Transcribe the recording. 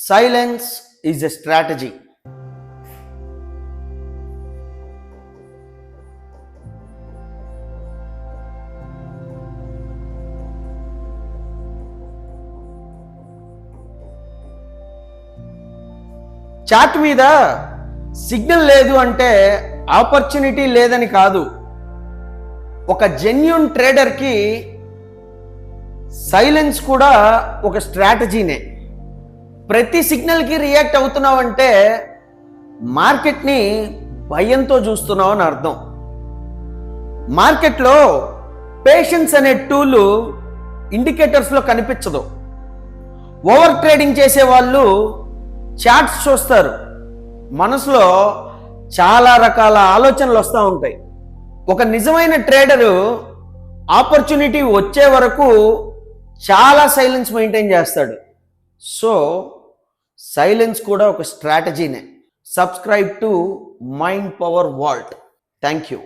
Silence is a strategy. Chat మీద signal లేదు అంటే ఆపర్చునిటీ లేదని కాదు. ఒక జెన్యూన్ ట్రేడర్కి సైలెన్స్ కూడా ఒక స్ట్రాటజీనే. ప్రతి సిగ్నల్కి రియాక్ట్ అవుతున్నావంటే మార్కెట్ని భయంతో చూస్తున్నావు అని అర్థం. మార్కెట్లో పేషెన్స్ అనే టూల్ ఇండికేటర్స్లో కనిపించదు. ఓవర్ ట్రేడింగ్ చేసే వాళ్ళు చార్ట్స్ చూస్తారు, మనసులో చాలా రకాల ఆలోచనలు వస్తూ ఉంటాయి. ఒక నిజమైన ట్రేడరు ఆపర్చునిటీ వచ్చే వరకు చాలా సైలెన్స్ మెయింటైన్ చేస్తాడు. సో సైలెన్స్ కూడా ఒక స్ట్రాటజీనే. Subscribe to mind power vault. Thank you.